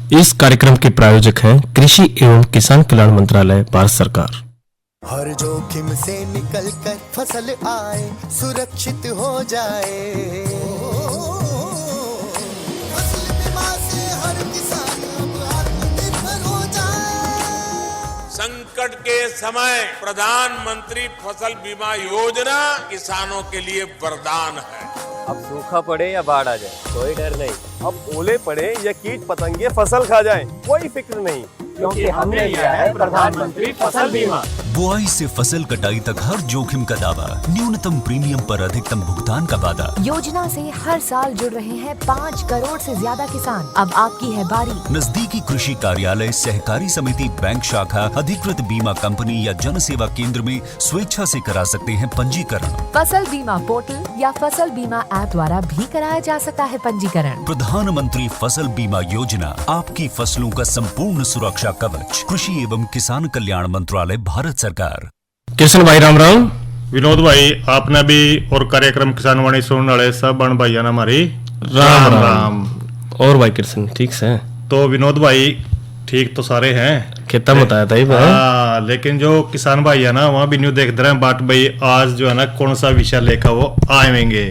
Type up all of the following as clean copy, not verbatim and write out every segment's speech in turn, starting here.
इस कार्यक्रम के प्रायोजक हैं कृषि एवं किसान कल्याण मंत्रालय, भारत सरकार। हर जोखिम से निकल कर फसल आए, सुरक्षित हो जाए। फसल बीमा से हर किसान अब आत्मनिर्भर हो जाए। संकट के समय प्रधानमंत्री फसल बीमा योजना किसानों के लिए वरदान है। अब सूखा पड़े या बाढ़ आ जाए, कोई डर नहीं। अब ओले पड़े या कीट पतंगे फसल खा जाए, कोई फिक्र नहीं, क्योंकि हमने लिया है प्रधानमंत्री फसल बीमा। बुआई से फसल कटाई तक हर जोखिम का दावा, न्यूनतम प्रीमियम पर अधिकतम भुगतान का वादा। योजना से हर साल जुड़ रहे हैं 5 करोड़ से ज्यादा किसान। अब आपकी है बारी। नजदीकी कृषि कार्यालय, सहकारी समिति, बैंक शाखा, अधिकृत बीमा कंपनी या जन सेवा केंद्र में स्वेच्छा से करा सकते हैं पंजीकरण। फसल बीमा पोर्टल या फसल बीमा ऐप द्वारा भी कराया जा सकता है पंजीकरण। प्रधानमंत्री फसल बीमा योजना, आपकी फसलों का संपूर्ण सुरक्षा कवच। कृषि एवं किसान कल्याण मंत्रालय, भारत सरकार। कृष्ण भाई राम राम। विनोद भाई, आपने भी और कार्यक्रम किसान वाणी सुनने वाले सब बन भाइया ना हमारी राम राम। और भाई कृष्ण ठीक से? तो विनोद भाई ठीक तो सारे हैं, कितना बताया था ये भाई। लेकिन जो किसान भाई है ना, वहाँ भी न्यू देख रहे हैं बाट भाई आज जो है ना कौन सा विषय लेकर वो आएंगे।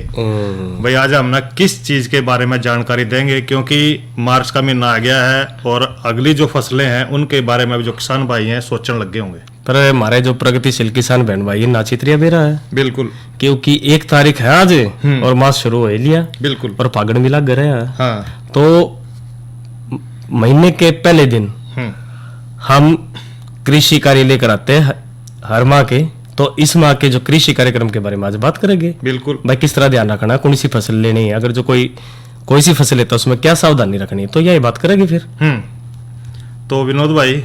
भाई आज हम ना किस चीज के बारे में जानकारी देंगे, क्योंकि मार्च का महीना आ गया है और अगली जो फसलें हैं उनके बारे में भी जो किसान भाई हैं सोचने लग गए होंगे। पर हमारे जो प्रगतिशील किसान बहन भाई नाचित्रिया बेरा है, बिल्कुल, क्योंकि 1 तारीख है आज और मास शुरू हो लिया। बिल्कुल, और फागण भी लग रहे हैं। हाँ। तो महीने के पहले दिन हम कृषि कार्य लेकर आते हैं हर माह के। तो इस माह के जो कृषि कार्यक्रम के बारे में आज बात करेंगे। बिल्कुल भाई, किस तरह ध्यान रखना, कौन सी फसल लेनी है, अगर जो कोई सी फसल लेता है उसमें क्या सावधानी रखनी है, तो यही बात करेंगे फिर। तो विनोद भाई,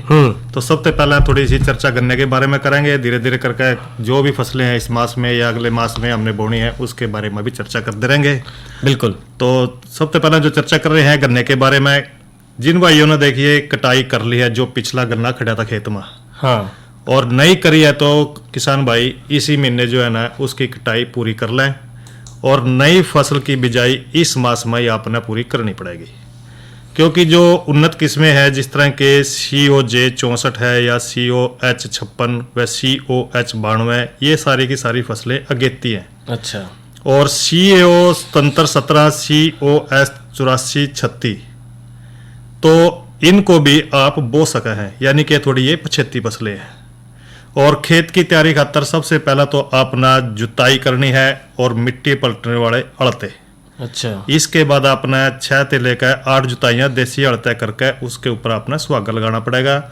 तो सबसे पहले थोड़ी सी चर्चा करने के बारे में करेंगे, धीरे धीरे करके जो भी फसलें हैं इस मास में या अगले मास में हमने बोनी है उसके बारे में भी चर्चा करते रहेंगे। बिल्कुल। तो सबसे पहले जो चर्चा कर रहे हैं गन्ने के बारे में, जिन भाइयों ने देखिए कटाई कर ली है, जो पिछला गन्ना खड़ा था खेत में, हाँ, और नहीं करी है, तो किसान भाई इसी महीने जो है ना उसकी कटाई पूरी कर लें और नई फसल की बिजाई इस मास में ही आपने पूरी करनी पड़ेगी। क्योंकि जो उन्नत किस्में हैं जिस तरह के COJ 64 है या COH 56 व COH 92, ये सारी की सारी फसलें अगेती हैं। अच्छा। और CO 77 COS 84 36, तो इनको भी आप बो सके हैं, यानी कि थोड़ी ये पछेती फसलें हैं। और खेत की तैयारी खातर सबसे पहला तो अपना जुताई करनी है और मिट्टी पलटने वाले अड़ते। अच्छा। इसके बाद अपना 6 से लेकर 8 जुताइयाँ देसी अड़ते करके उसके ऊपर अपना सुहागा लगाना पड़ेगा।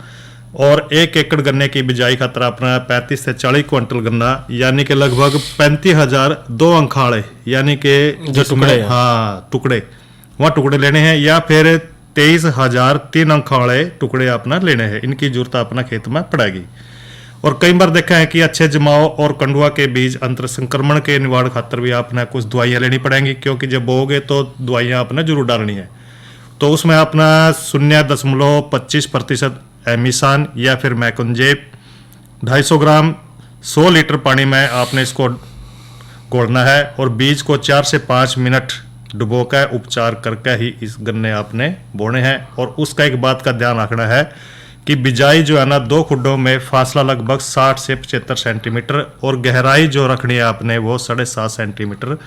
और 1 एकड़ गन्ने की बिजाई खातर अपना 35 से 40 क्विंटल गन्ना, यानी कि लगभग 35,000 2 अंखाड़े, यानी कि जो टुकड़े, हाँ टुकड़े, वहाँ टुकड़े लेने हैं, या फिर 23,000 3 अंखाड़े टुकड़े अपना लेने हैं। इनकी जरूरत अपना खेत में पड़ेगी। और कई बार देखा है कि अच्छे जमाव और कंडुआ के बीज अंतर संक्रमण के निवारण खातर भी आपने कुछ दवाइयाँ लेनी पड़ेंगी, क्योंकि जब बोओगे तो दवाइयाँ आपने जरूर डालनी है। तो उसमें अपना 0.25% एमिसान या फिर मैकुंजेब 250 ग्राम 100 लीटर पानी में आपने इसको घोलना है और बीज को 4 से 5 मिनट डुबोकर उपचार करके ही इस गन्ने आपने बोने हैं। और उसका एक बात का ध्यान रखना है कि बिजाई जो है ना 2 खुड्डों में फासला लगभग 60 से 75 सेंटीमीटर और गहराई जो रखनी है आपने वो 7.5 सेंटीमीटर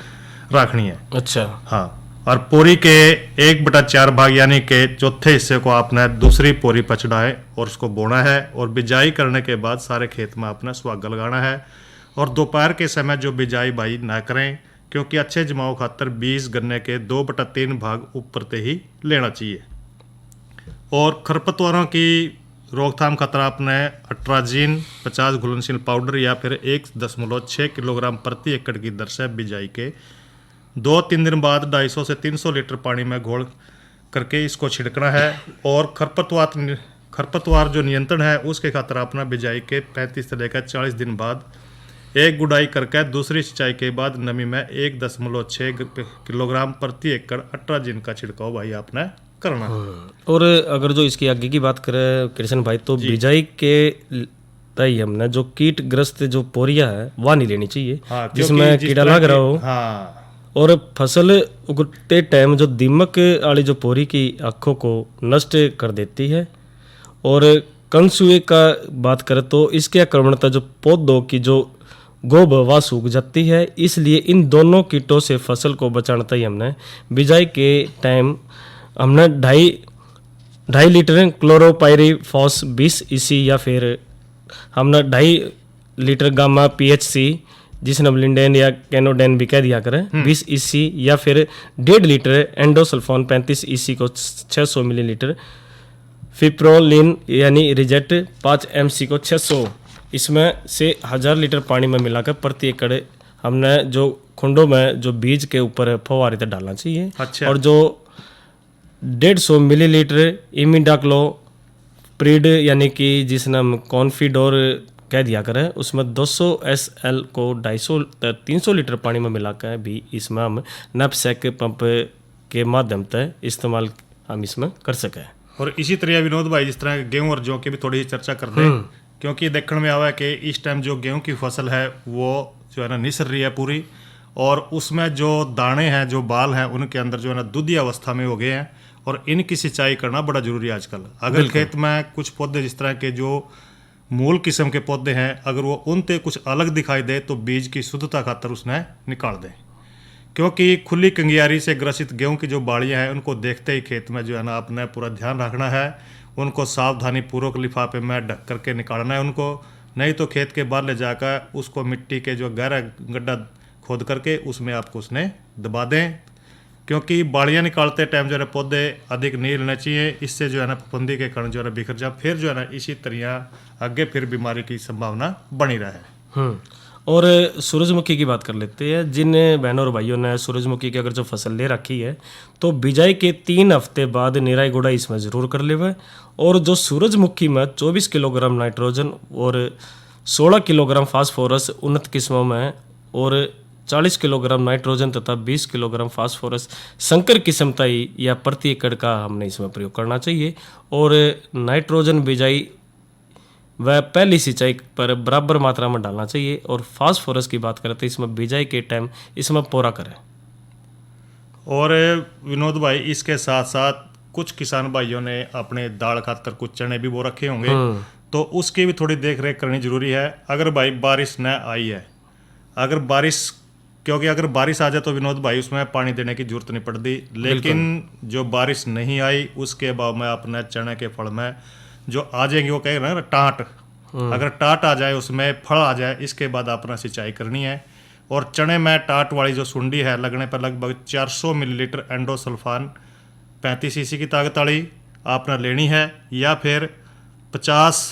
रखनी है। अच्छा। हाँ। और पोरी के 1/4 भाग यानी के चौथे हिस्से को आपने दूसरी पोरी पर चढ़ाए और उसको बोना है। और बिजाई करने के बाद सारे खेत में आपने सुहागा लगाना है। और दोपहर के समय जो बिजाई भाई ना करें, क्योंकि अच्छे जमाव खातर 20 गन्ने के 2/3 भाग ऊपर से ही लेना चाहिए। और खरपतवारों की रोकथाम खातर आपने अट्राजीन 50 घुलनशील पाउडर या फिर 1.6 किलोग्राम प्रति एकड़ की दर से बिजाई के 2-3 दिन बाद 250 से 300 लीटर पानी में घोल करके इसको छिड़कना है। और खरपतवार जो नियंत्रण है उसके खातर अपना बिजाई के 35 से लेकर 40 दिन बाद एक गुड़ाई करके दूसरी सिंचाई के बाद नमी में 1.6 किलोग्राम प्रति एकड़ अट्राजीन का छिड़काव भाई आपने करना। और अगर जो इसकी आगे की बात करें कृष्ण भाई, तो बिजाई के तय हमने जो कीट ग्रस्त जो पोरिया है वह नहीं लेनी चाहिए, हाँ, जिसमें कीड़ा लग रहा हो। हाँ। और फसल उगते टाइम जो दीमक वाली जो पोरी की आँखों को नष्ट कर देती है। और कंसुए का बात करें तो इसकी आक्रमणता जो पौधों की जो गोब वह सूख जाती है, इसलिए इन दोनों कीटों से फसल को बचाना चाहिए। हमने बिजाई के टाइम हमने 2.5 लीटर क्लोरोपाइरीफॉस 20 EC या फिर हमने 2.5 लीटर गामा PHC जिसे नबलिंडेन या कैनोडेन भी कह दिया करें 20 EC या फिर 1.5 लीटर एंडोसल्फोन 35 EC को 600 मिलीलीटर, फिप्रोलिन यानी रिजेट 5 MC को 600, इसमें से 1000 लीटर पानी में मिलाकर प्रति एकड़ हमने जो खुंडों में जो बीज के ऊपर फवारे तक डालना चाहिए। अच्छा। और जो 150 मिलीलीटर इमिडाक्लोप्रिड यानी कि जिसने हम कॉन्फिडोर कह दिया करें उसमें 200 SL को 250-300 लीटर पानी में मिलाकर भी इसमें हम नैपसैक पंप के माध्यम से इस्तेमाल हम इसमें कर सकें। और इसी तरह विनोद भाई जिस तरह गेहूं और जौ की भी थोड़ी सी चर्चा कर दें, क्योंकि देखने में आवा है कि इस टाइम जो गेहूं की फसल है वो जो है ना निसर रही है पूरी, और उसमें जो दाने हैं जो बाल हैं उनके अंदर जो है ना दूधी अवस्था में हो गए हैं, और इनकी सिंचाई करना बड़ा जरूरी है आजकल। अगर खेत में कुछ पौधे जिस तरह के जो मूल किस्म के पौधे हैं अगर वो उनते कुछ अलग दिखाई दे तो बीज की शुद्धता खातर उसने निकाल दें, क्योंकि खुली कंगियारी से ग्रसित गेहूं की जो बाड़ियां हैं उनको देखते ही खेत में जो है ना आपने पूरा ध्यान रखना है, उनको सावधानी पूर्वक लिफाफे में ढक करके निकालना है उनको, नहीं तो खेत के बाहर ले जाकर उसको मिट्टी के जो गहरा गड्ढा खोद करके उसमें आपको उसने दबा दें, क्योंकि बाड़ियाँ निकालते टाइम जो है पौधे अधिक नहीं लेना चाहिए, इससे जो है ना फफूंदी के कारण जो है ना बिखर जाए, फिर जो है ना इसी तरह आगे फिर बीमारी की संभावना बनी रहे। और सूरजमुखी की बात कर लेते हैं। जिन बहनों और भाइयों ने सूरजमुखी की अगर जो फसल ले रखी है तो बिजाई के 3 हफ्ते बाद निराई गुड़ाई इसमें ज़रूर कर लेवे। और जो सूरजमुखी में 24 किलोग्राम नाइट्रोजन और 16 किलोग्राम फास्फोरस उन्नत किस्मों में और 40 किलोग्राम नाइट्रोजन तथा 20 किलोग्राम फास्फोरस संकर किस्म तई या प्रति एकड़ का हमने इसमें प्रयोग करना चाहिए। और नाइट्रोजन बिजाई वह पहली सिंचाई पर बराबर मात्रा में डालना चाहिए। और फास्फोरस की बात करें तो इसमें बिजाई के टाइम इसमें पोरा करें। और विनोद भाई इसके साथ साथ कुछ किसान भाइयों ने अपने दाल खातर कुछ चने भी बो रखे होंगे, तो उसकी भी थोड़ी देख रेख करनी जरूरी है। अगर भाई बारिश न आई है, अगर बारिश आ जाए तो विनोद भाई उसमें पानी देने की जरूरत नहीं पड़ती, लेकिन जो बारिश नहीं आई उसके बाद में अपने चने के फल में जो आ जाएंगे वो कहेगा ना टाट, अगर टाट आ जाए उसमें फल आ जाए इसके बाद अपना सिंचाई करनी है। और चने में टाट वाली जो सुंडी है लगने पर लगभग 400 मिलीलीटर एंडोसल्फान 35 EC की ताकत वाली आपने लेनी है, या फिर 50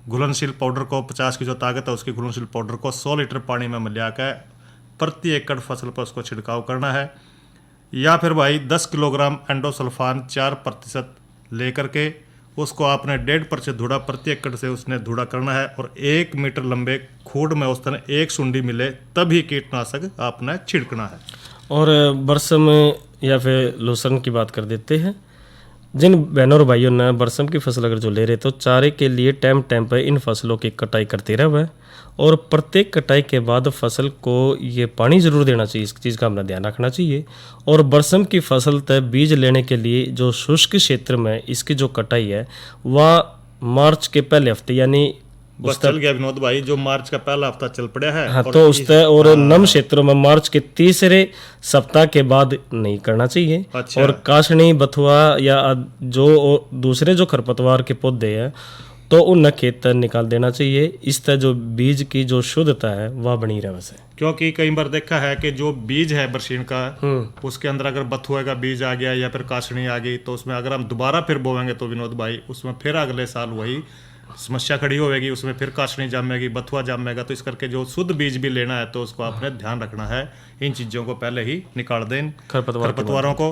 घुलनशील पाउडर को 50 की जो ताकत है उसकी घुलनशील पाउडर को 100 लीटर पानी में मिलाकर प्रति एकड़ फसल पर उसको छिड़काव करना है। या फिर भाई 10 किलोग्राम एंडोसल्फान 4% लेकर के उसको आपने 1.5% धूड़ा प्रति एकड़ से उसने धूड़ा करना है, और 1 मीटर लंबे खूड में उस तरह एक सुंडी मिले तभी कीटनाशक आपने छिड़कना है। और बरसम या फिर लोसन की बात कर देते हैं। जिन बहनों और भाइयों ने बरसम की फसल अगर जो ले रहे तो चारे के लिए टाइम पर इन फसलों की कटाई करते रहे, और प्रत्येक कटाई के बाद फसल को ये पानी ज़रूर देना चाहिए, इस चीज़ का हमें ध्यान रखना चाहिए। और बरसम की फसल तय बीज लेने के लिए जो शुष्क क्षेत्र में इसकी जो कटाई है वह मार्च के पहले हफ्ते यानी बस चल गया विनोद भाई, जो मार्च का पहला हफ्ता चल पड़ा है। हाँ, तो उस तय और नम क्षेत्रों में मार्च के 3रे सप्ताह के बाद नहीं करना चाहिए। अच्छा। और काशनी बथुआ या जो दूसरे जो खरपतवार के पौधे हैं तो उन खेत निकाल देना चाहिए। इस तरह जो बीज की जो शुद्धता है वह बनी रहे वैसे, क्योंकि कई बार देखा है कि जो बीज है बरसीन का उसके अंदर अगर बथुआ का बीज आ गया या फिर काशनी आ गई तो उसमें अगर हम दोबारा फिर बोवेंगे तो विनोद भाई उसमें फिर अगले साल वही समस्या खड़ी होगी, उसमें फिर काशनी जामेगी, बथुआ जामेगा। तो इस करके जो शुद्ध बीज भी लेना है तो उसको आपने ध्यान रखना है, इन चीज़ों को पहले ही निकाल दें खरपतवारों को।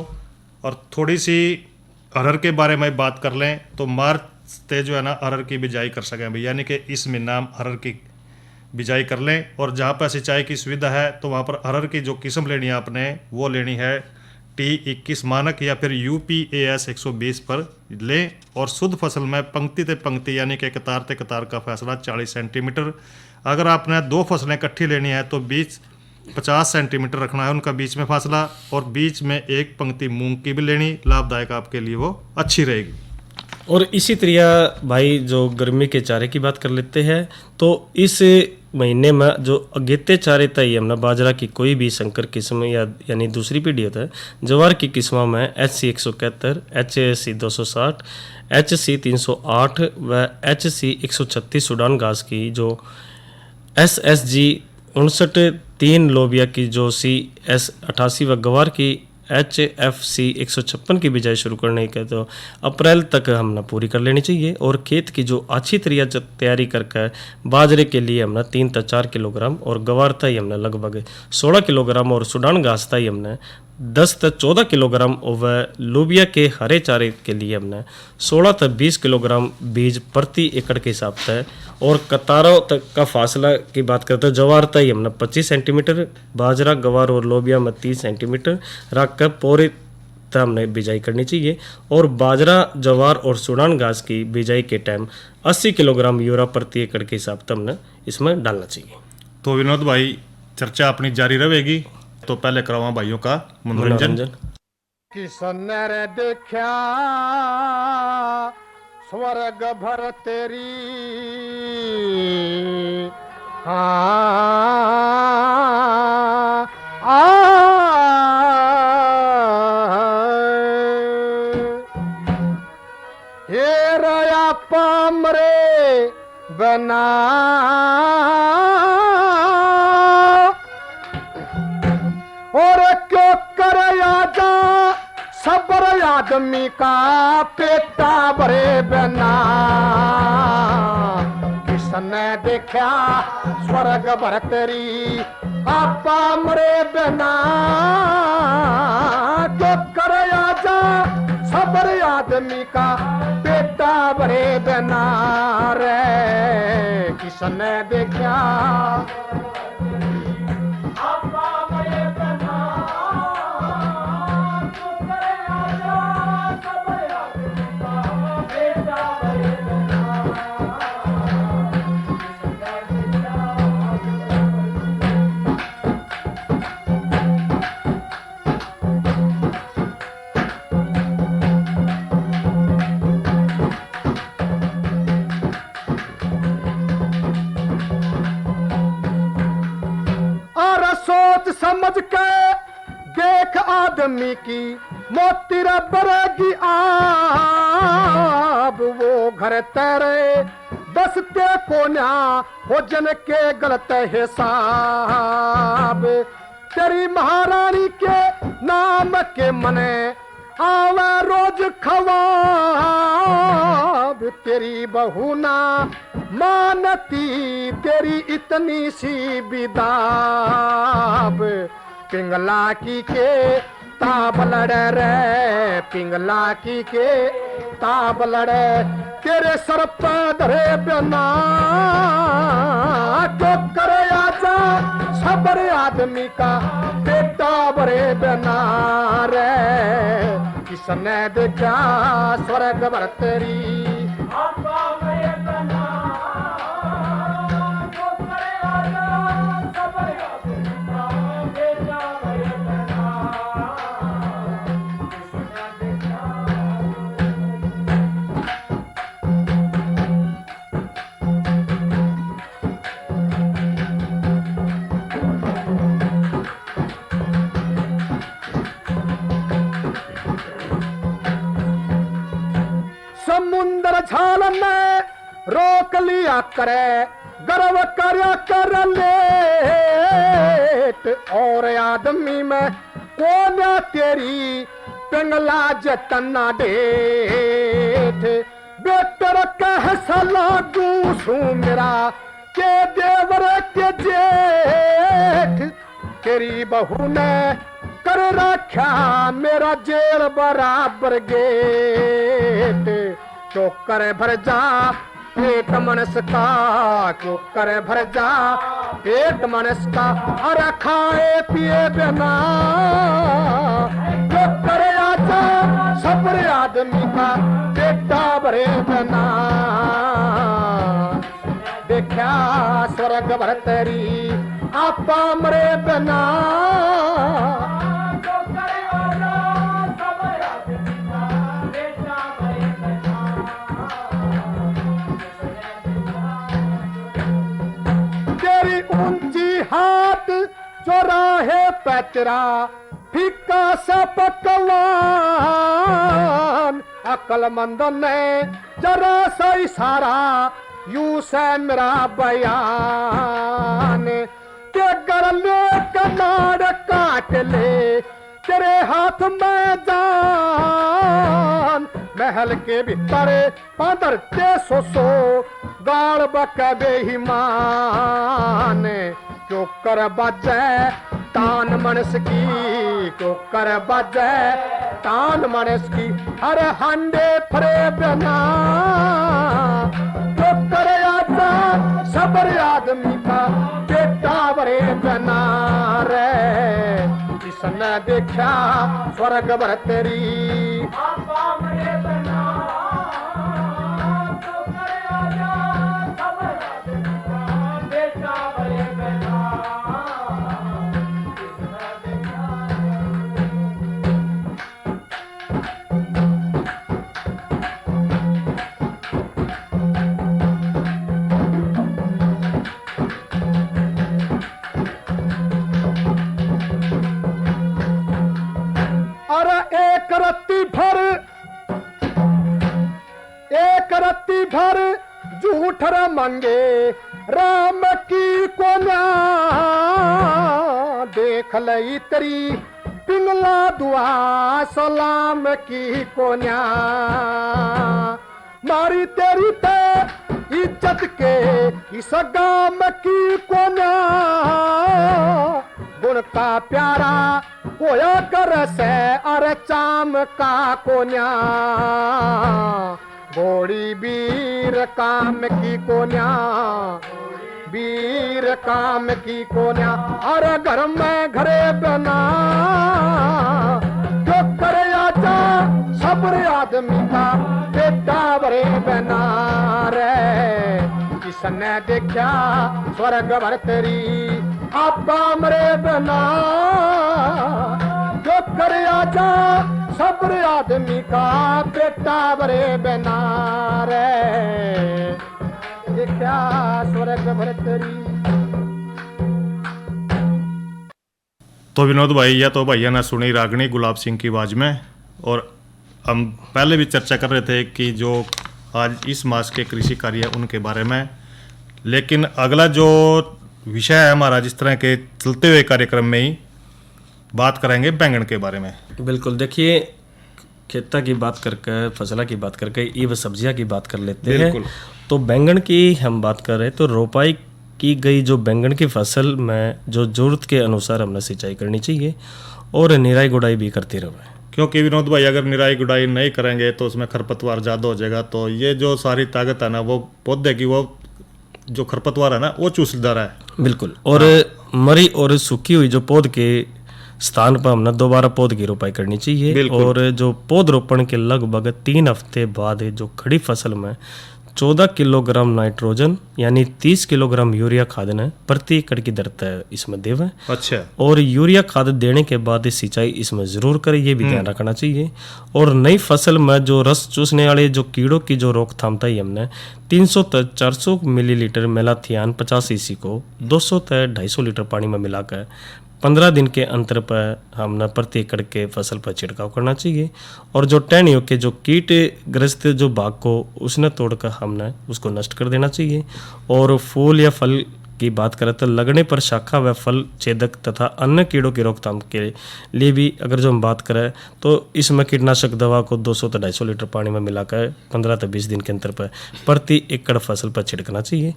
और थोड़ी सी अरहर के बारे में बात कर लें तो मार्च से जो है ना अरहर की बिजाई कर सकें भाई, यानी कि इस महीना हम अरहर की बिजाई कर लें। और जहाँ पर सिंचाई की सुविधा है तो वहाँ पर अरहर की जो किस्म लेनी है आपने वो लेनी है T21 मानक या फिर UPAS 120 पर लें। और शुद्ध फसल में पंक्ति ते पंक्ति यानी कि कतार ते कतार का फैसला 40 सेंटीमीटर। अगर आपने 2 फसलें इकट्ठी लेनी है तो 20 50 सेंटीमीटर रखना है उनका बीच में फासला, और बीच में एक पंक्ति मूंग की भी लेनी, लाभदायक आपके लिए वो अच्छी रहेगी। और इसी तरह भाई जो गर्मी के चारे की बात कर लेते हैं, तो इस महीने में जो अगेते चारे तय हमने बाजरा की कोई भी संकर किस्म यानी दूसरी पीढ़ी होता है, जवार की किस्मों में HC 171, HASC 260, HC 308 व HC 136 सूडान घास की, जो SSG 59 3 लोबिया की, जो CS 88 व गवार की HFC 156 की बिजाई शुरू करने के तो अप्रैल तक हमने पूरी कर लेनी चाहिए। और खेत की जो अच्छी तरह तैयारी करके बाजरे के लिए हमने 3 से 4 किलोग्राम और गवार तय हमने लगभग 16 किलोग्राम और सूडान घास तय हमने 10 से 14 किलोग्राम और लोबिया के हरे चारे के लिए हमने 16 से 20 किलोग्राम बीज प्रति एकड़ के हिसाब से। और कतारों तक का फासला की बात करते हैं, जवार तय हमने 25 सेंटीमीटर, बाजरा गवार और लोबिया में 30 सेंटीमीटर रख कर पूरी हमने बिजाई करनी चाहिए। और बाजरा जवार और सूडान घास की बिजाई के टाइम 80 किलोग्राम यूरिया प्रति एकड़ के हिसाब से हमने इसमें डालना चाहिए। तो विनोद भाई चर्चा अपनी जारी रहेगी, तो पहले करावा भाइयों का मनोरंजन। किसन रे देखा स्वर्ग भर तेरी हे रया पामरे बना और क्यों कर आजा सबर आदमी का पेटा भरे बिना। किसने देखा स्वर्ग भर तेरी आपा मरे बिना, क्यों कर आजा सबर आदमी का पेटा भरे बिना रे। किसने देखा समझ के देख आदमी की मोती बरेगी आब, वो घर तेरे बसते कोन्या भोजन के गलत हिसाब। तेरी महारानी के नाम के मने आवे रोज खवाब, तेरी बहू ना मानती तेरी इतनी सी बिदाब। पिंगला की के ताब लड़े रे, पिंगला की के ताब लड़े तेरे सर पर धरे बिना, तो करे आजा सबर आदमी का बेटा भरे बिना रे। किसने देखा स्वर्ग भर तेरी समुंदर झाल में रोक लिया करे, गर्व करया कर लेट। और आदमी में कोन्या तेरी पिंगला जतना डेठ। बेटर कह सलागू सू मेरा के देवर के जेठ। तेरी बहू ने कर रखा मेरा जेल बराबर गेट। तो करे भर जा पेट मनस का, क्यों करे भर जा पेट मनस का, अरे खाए पिए बिना क्यों करे आजा सबर आदमी का पेटा भरे बिना। देखा स्वर्ग भर तेरी आपा मरे बिना तेरी ऊंची हाथ चौराहे पे तेरा फीका सा पकवान अक्लमंद ने जरा सा इशारा यूं से मेरा बयान के गरले कनाड़ काट ले तेरे हाथ में जान महल के भीतर पादर ते सो गाड़ बके बेईमान क्यों कर बजे तान मनस की क्यों कर बजे तान मनस की हर हंडे फरे बिना क्यों कर आजा सबर आदमी का बेटा बरे बिना रे जिसने देखा स्वर्ग भर तेरी एक रत्ती भर झूठ मंगे राम की कोना देख लई तेरी पिंगला दुआ सलाम की कोना मारी तेरी ते इज्जत के इस गाम की कोना गुण का प्यारा होया कर से अरे चाम का कोन्या घोड़ी वीर काम की कोन्या वीर काम की कोन्या अरे घर में घरे बना जो करे आजा सब्र आदमी का बेटा बरे बना रे किसने देखा स्वर्ग भर तेरी आपा मरे बना जो करे आजा सब्र आदमी का बेटा बरे बना रे देखा स्वर्ग भर तेरी। तो विनोद भाई या तो भैया ने सुनी रागनी गुलाब सिंह की आवाज में, और हम पहले भी चर्चा कर रहे थे कि जो आज इस मास के कृषि कार्य है उनके बारे में, लेकिन अगला जो विषय है हमारा जिस तरह के चलते हुए कार्यक्रम में ही बात करेंगे बैंगन के बारे में। बिल्कुल, देखिए खेता की बात करके फसला की बात करके ये सब्जियां की बात कर लेते हैं। तो बैंगन की हम बात कर रहे हैं तो रोपाई की गई जो बैंगन की फसल में जो जरूरत के अनुसार हमने सिंचाई करनी चाहिए और निराई गुड़ाई भी करते रहे, क्योंकि विनोद भाई अगर निराई गुड़ाई नहीं करेंगे तो उसमें खरपतवार ज़्यादा हो जाएगा, तो ये जो सारी ताकत है ना वो पौधे की वो जो खरपतवार है ना वो चूसदा रहा है। बिल्कुल, और मरी और सूखी हुई जो पौध के स्थान पर हमने दोबारा पौध की रोपाई करनी चाहिए। और जो पौध रोपण के लगभग 3 हफ्ते बाद जो खड़ी फसल में 14 किलोग्राम नाइट्रोजन यानी 30 किलोग्राम यूरिया खाद ने प्रति एकड़ की दर तय इसमें देवे। अच्छा। और यूरिया खाद देने के बाद सिंचाई इसमें जरूर करें, ये भी ध्यान रखना चाहिए। और नई फसल में जो रस चूसने वाले जो कीड़ों की जो रोकथाम था हमने 300 से 400 मिलीलीटर मेलाथियान 50 cc को 200 से 250 लीटर पानी में मिलाकर 15 दिन के अंतर पर हमने प्रति एकड़ के फसल पर छिड़काव करना चाहिए। और जो टहनियों के जो कीट ग्रस्त जो भाग को उसने तोड़कर हमने उसको नष्ट कर देना चाहिए। और फूल या फल की बात करें तो लगने पर शाखा व फल छेदक तथा अन्य कीड़ों की रोकथाम के लिए भी अगर जो हम बात करें तो इसमें कीटनाशक दवा को 200 से 250 लीटर पानी में मिलाकर 15 से 20 दिन के अंतर पर प्रति एकड़ फसल पर छिड़कना चाहिए।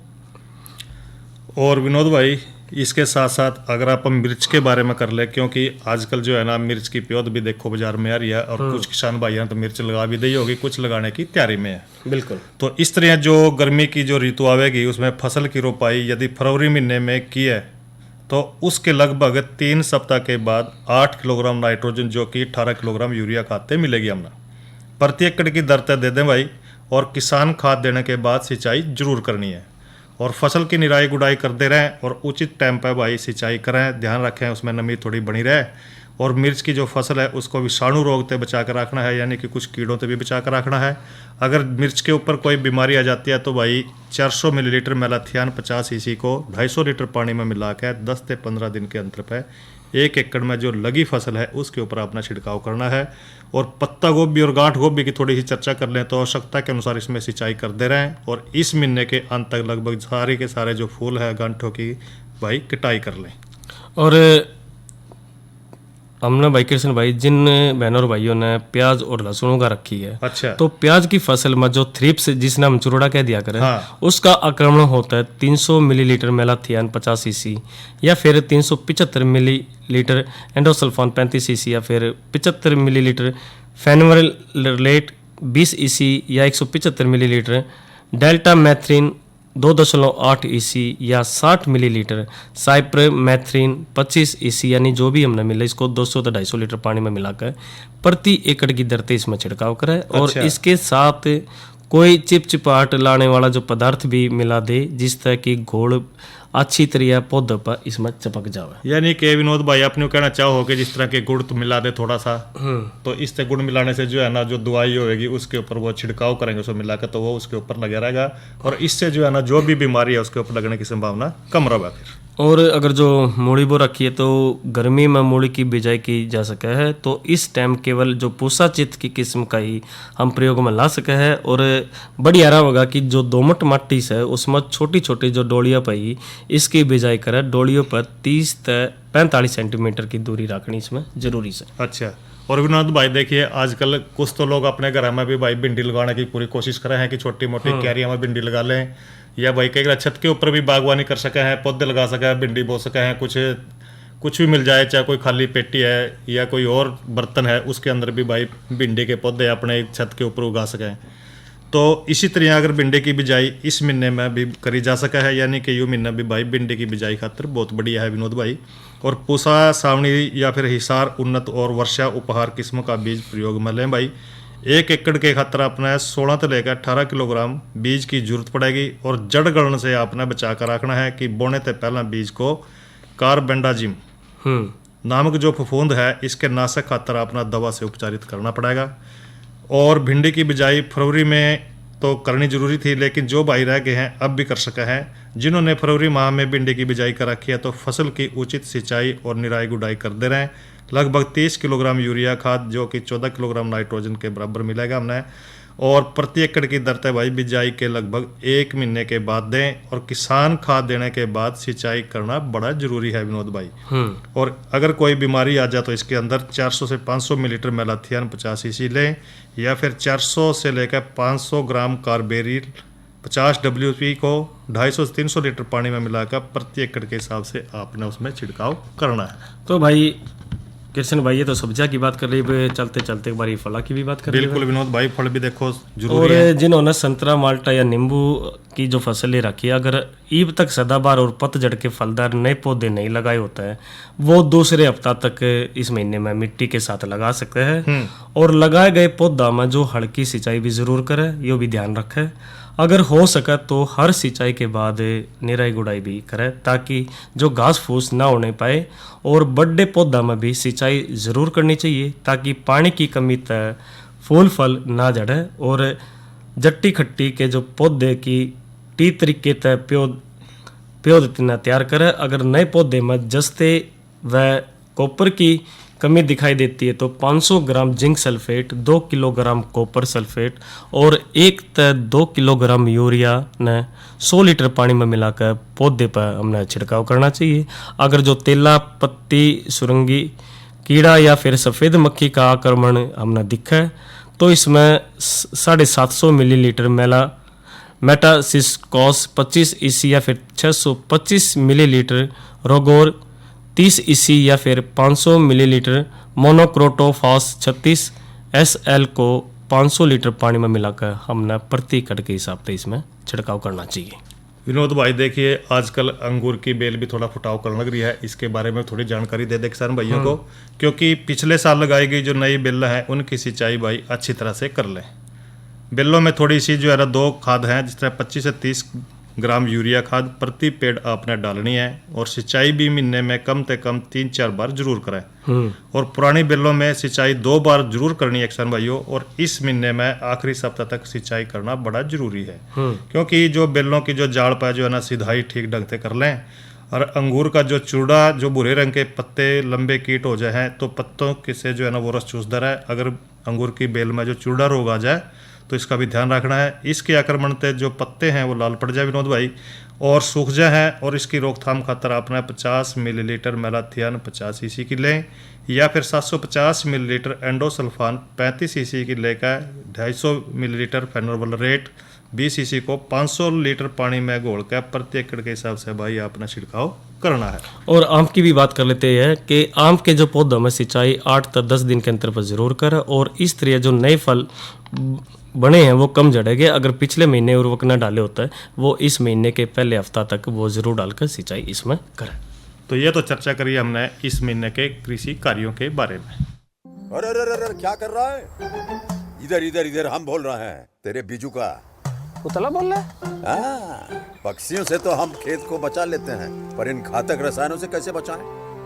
और विनोद भाई इसके साथ साथ अगर आप हम मिर्च के बारे में कर ले, क्योंकि आजकल जो है ना मिर्च की प्योद भी देखो बाजार में आ रही है, और कुछ किसान भाइयों तो मिर्च लगा भी दी होगी, कुछ लगाने की तैयारी में है। बिल्कुल। तो इस तरह जो गर्मी की जो ऋतु आवेगी उसमें फसल की रोपाई यदि फरवरी महीने में की है तो उसके लगभग 3 सप्ताह के बाद 8 किलोग्राम नाइट्रोजन जो कि 18 किलोग्राम यूरिया खाद मिलेगी हमने प्रति एकड़ की दर तय दे दें भाई। और किसान खाद देने के बाद सिंचाई जरूर करनी है। और फसल की निराई गुड़ाई करते रहें और उचित टाइम पर भाई सिंचाई करें, ध्यान रखें उसमें नमी थोड़ी बनी रहे। और मिर्च की जो फसल है उसको विषाणु रोग से बचा कर रखना है, यानी कि कुछ कीड़ों से भी बचा कर रखना है। अगर मिर्च के ऊपर कोई बीमारी आ जाती है तो भाई 400 मिलीलीटर मेलाथियान 50 सीसी को 250 लीटर पानी में मिला कर 10 से 15 दिन के अंतर पर 1 एकड़ में जो लगी फसल है उसके ऊपर अपना छिड़काव करना है। और पत्ता गोभी और गांठ गोभी की थोड़ी सी चर्चा कर लें तो आवश्यकता के अनुसार इसमें सिंचाई करते रहें और इस महीने के अंत तक लगभग सारे के सारे जो फूल है गांठों की भाई कटाई कर लें। और हमने भाई कृष्ण भाई जिन बहनों और भाइयों ने प्याज और लहसुन उगा रखी है, अच्छा, तो प्याज की फसल में जो थ्रिप्स जिसने हम चुरोड़ा कह दिया करें, हाँ। उसका आक्रमण होता है 300 मिलीलीटर मेलाथियान 50 सीसी या फिर 375 मिलीलीटर एंडोसल्फान 35 सीसी या फिर 75 मिलीलीटर फेनवरलेट 20 ईसी या 175 मिलीलीटर डेल्टा मैथ्रीन 2.8 ईसी या 60 मिलीलीटर साइप्रमेथ्रिन 25 ईसी यानी जो भी हमने मिला इसको 200 से 250 लीटर पानी में मिलाकर प्रति एकड़ की दर से इसमें छिड़काव करें। और अच्छा। इसके साथ कोई चिपचिपाहट लाने वाला जो पदार्थ भी मिला दे जिस तरह की घोल अच्छी तरह पौधों पर इसमें चिपक जावे। यानी कि विनोद भाई आपने कहना चाहो कि जिस तरह के गुड़ तो मिला दे थोड़ा सा, तो इससे गुड़ मिलाने से जो है ना जो दवाई होगी उसके ऊपर वो छिड़काव करेंगे उसको मिलाकर तो वो उसके ऊपर लगे रहेगा और इससे जो है ना जो भी बीमारी है उसके ऊपर लगने की संभावना कम रहेगा। फिर और अगर जो मूली बो रखी है तो गर्मी में मूली की बिजाई की जा सके है, तो इस टाइम केवल जो पूसा चित की किस्म का ही हम प्रयोग में ला सके है। और बढ़िया रहा होगा कि जो दोमट माटी से उसमें छोटी छोटी जो डोलियाँ पाई इसकी बिजाई करे, डोलियों पर 30 से 45 सेंटीमीटर की दूरी रखनी इसमें जरूरी से। अच्छा। और विनोद भाई देखिए आजकल कुछ तो लोग अपने घर में भी भाई भिंडी लगाने की पूरी कोशिश कर रहे हैं कि छोटी मोटी क्यारियां में भिंडी लगा लें, या भाई कई छत के ऊपर भी बागवानी कर सके हैं, पौधे लगा सके हैं, भिंडी बो सके हैं, कुछ भी मिल जाए, चाहे कोई खाली पेटी है या कोई और बर्तन है उसके अंदर भी भाई भिंडी के पौधे अपने छत के ऊपर उगा सकें। तो इसी तरह अगर भिंडी की बिजाई इस महीने में भी करी जा सका है, यानी कि यू महीना भी भाई भिंडी की बिजाई खातर बहुत बढ़िया है विनोद भाई। और पूसा सावणी या फिर हिसार उन्नत और वर्षा उपहार किस्म का बीज प्रयोग में लें भाई। 1 एकड़ के खातर अपना 16 से लेकर 18 किलोग्राम बीज की जरूरत पड़ेगी। और जड़ गलन से आपने बचा कर रखना है कि बोने से पहला बीज को कार्बेंडाजिम नामक जो फफूंद है इसके नाशक खातर अपना दवा से उपचारित करना पड़ेगा। और भिंडी की बिजाई फरवरी में तो करनी जरूरी थी, लेकिन जो भाई रह गए हैं अब भी कर सके हैं। जिन्होंने फरवरी माह में भिंडी की बिजाई कर रखी है तो फसल की उचित सिंचाई और निराई गुड़ाई करते रहें। लगभग 30 किलोग्राम यूरिया खाद जो कि 14 किलोग्राम नाइट्रोजन के बराबर मिलेगा हमने। और प्रति एकड़ की दर से भाई बिजाई के लगभग 1 महीने के बाद दें। और किसान खाद देने के बाद सिंचाई करना बड़ा जरूरी है विनोद भाई। और अगर कोई बीमारी आ जाए तो इसके अंदर 400 से 500 मिलीलीटर मेलाथियान 50 सीसी लें, या फिर 400 से लेकर 500 ग्राम कार्बेरिल 50 WP को 250 से 300 लीटर पानी में मिलाकर प्रति एकड़ के हिसाब से आपने उसमें छिड़काव करना है। तो भाई कृष्ण भाई ये तो सब्जियां की बात कर रही है, चलते चलते एक बार फला की भी बात कर रही है। बिल्कुल विनोद भाई, फल भी देखो जरूरी और है। जिन्होंने संतरा माल्टा या नींबू की जो फसल ले रखी है, अगर ईब तक सदाबहार और पतझड़ के फलदार नए पौधे नहीं लगाए होते हैं वो दूसरे हफ्ता तक इस महीने में मिट्टी के साथ लगा सकते हैं। और लगाए गए पौधा में जो हल्की सिंचाई भी जरूर करे, ये भी ध्यान रखे। अगर हो सके तो हर सिंचाई के बाद निराई गुड़ाई भी करें ताकि जो घास फूस ना होने पाए। और बड़े पौधा में भी सिंचाई जरूर करनी चाहिए ताकि पानी की कमी तक फूल फल ना झड़े। और जट्टी खट्टी के जो पौधे की टी तरीके तक प्योद तैयार करें। अगर नए पौधे में जस्ते व कॉपर की कमी दिखाई देती है तो 500 gram zinc sulphate, 2 kilogram copper sulphate और 1 से 2 किलोग्राम यूरिया ने 100 लीटर पानी में मिलाकर पौधे पर हमने छिड़काव करना चाहिए। अगर जो तेला पत्ती सुरंगी कीड़ा या फिर सफ़ेद मक्खी का आक्रमण हमने दिखा तो इसमें 750 मिलीलीटर मेटासिस्कोस 25 ईसी या फिर 625 मिलीलीटर रोगोर 30 ईसी या फिर 500 मिलीलीटर मोनोक्रोटोफॉस 36 SL को 500 लीटर पानी में मिलाकर हमने प्रति एकड़ के हिसाब से इसमें छिड़काव करना चाहिए। विनोद भाई देखिए आजकल अंगूर की बेल भी थोड़ा फुटाव करने लग रही है, इसके बारे में थोड़ी जानकारी दे किसान भाइयों को, क्योंकि पिछले साल लगाई गई जो नई बेल है उनकी सिंचाई भाई अच्छी तरह से कर लें। बेलों में थोड़ी सी जो है 2 खाद हैं, जिस तरह 25 से 30 ग्राम यूरिया खाद प्रति पेड़ आपने डालनी है और सिंचाई भी महीने में कम से कम 3-4 बार जरूर करें। और पुरानी बेलों में सिंचाई 2 बार जरूर करनी है किसान भाइयों। और इस महीने में आखिरी सप्ताह तक सिंचाई करना बड़ा जरूरी है, क्योंकि जो बेलों की जो जाड़ पाए जो है ना सिधाई ठीक ढंग से कर लें। और अंगूर का जो चूड़ा, जो भूरे रंग के पत्ते लंबे कीट हो जाए हैं तो पत्तों से जो है ना वो रस चूसता रहा है। अगर अंगूर की बेल में जो चूड़ा रोग आ जाए तो इसका भी ध्यान रखना है। इसके आक्रमण से जो पत्ते हैं वो लाल पड़ जाए विनोद भाई और सूख जाए हैं। और इसकी रोकथाम खातर आपने 50 मिलीलीटर मेलाथियन 50 सीसी की लें, या फिर 750 मिलीलीटर एंडोसल्फान 35 सीसी की लेकर 250 मिलीलीटर फेनोवलरेट 20 सीसी को 500 लीटर पानी में घोल कर प्रति एकड़ के हिसाब से भाई आपने छिड़काव करना है। और आम की भी बात कर लेते हैं कि आम के जो पौधों में सिंचाई 8 से 10 दिन के अंतर पर जरूर करें। और इस तरह जो नए फल बने हैं वो कम झड़ेंगे। अगर पिछले महीने उर्वरक न डाले होता है वो इस महीने के पहले हफ्ता तक वो जरूर डालकर सिंचाई इसमें करें। तो ये तो चर्चा करी हमने इस महीने के कृषि कार्यों के बारे में। अरे अरे अरे क्या कर रहा है? इधर इधर इधर हम बोल रहे हैं तेरे बीजू का। उतला बोल रहा है? पक्षियों से तो हम खेत को बचा लेते हैं, पर इन घातक रसायनों से कैसे बचाएं?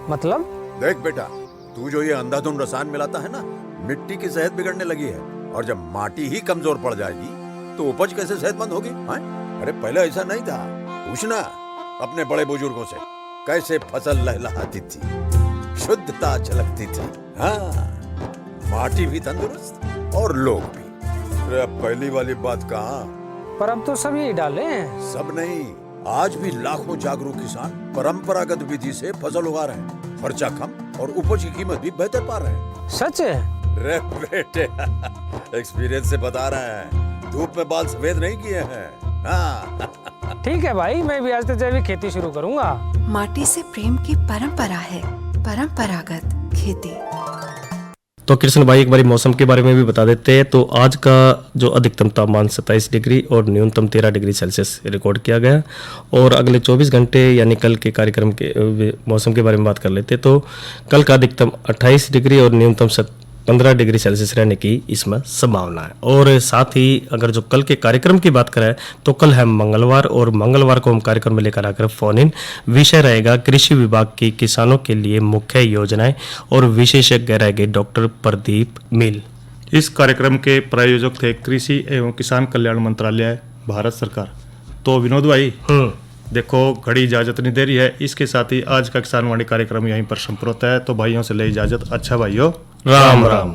मतलब? देख बेटा, तू जो ये अंधाधुंध रसायन मिलाता है ना, मिट्टी की सेहत बिगड़ने लगी है। और जब माटी ही कमजोर पड़ जाएगी तो उपज कैसे सेहतमंद होगी? अरे पहले ऐसा नहीं था। पूछना अपने बड़े बुजुर्गों से, कैसे फसल लहलहाती थी, शुद्धता झलकती थी। हाँ, माटी भी तंदुरुस्त और लोग भी। अरे अब पहली वाली बात कहाँ? पर अब तो सभी डाले हैं। सब नहीं, आज भी लाखों जागरूक किसान परंपरागत विधि से फसल उगा रहे हैं। खर्चा कम और उपज की कीमत भी बेहतर पा रहे हैं। सच है? रे बेटे, एक्सपीरियंस से बता रहे हैं, धूप में बाल सफेद नहीं किए हैं। हाँ। ठीक है भाई, मैं भी आज से जैविक खेती शुरू करूंगा। माटी से प्रेम की परंपरा है, परंपरागत खेती। तो कृष्ण भाई एक बार मौसम के बारे में भी बता देते हैं। तो आज का जो अधिकतम तापमान 27 डिग्री और न्यूनतम 13 डिग्री सेल्सियस रिकॉर्ड किया गया। और अगले 24 घंटे यानी कल के कार्यक्रम के मौसम के बारे में बात कर लेते तो कल का अधिकतम 28 डिग्री और न्यूनतम 15 डिग्री सेल्सियस रहने की इसमें संभावना है। और साथ ही अगर जो कल के कार्यक्रम की बात करें तो कल है मंगलवार और मंगलवार को हम कार्यक्रम में लेकर आकर फोन इन विषय रहेगा कृषि विभाग की किसानों के लिए मुख्य योजनाएं और विशेषज्ञ रहेंगे डॉक्टर प्रदीप मिल। इस कार्यक्रम के प्रायोजक थे कृषि एवं किसान कल्याण मंत्रालय भारत सरकार। तो विनोद भाई देखो घड़ी इजाजत नहीं दे रही है, इसके साथ ही आज का किसान वाणी कार्यक्रम यहीं पर संपूर्ण होता है। तो भाइयों से ले इजाजत। अच्छा भाइयों, राम राम।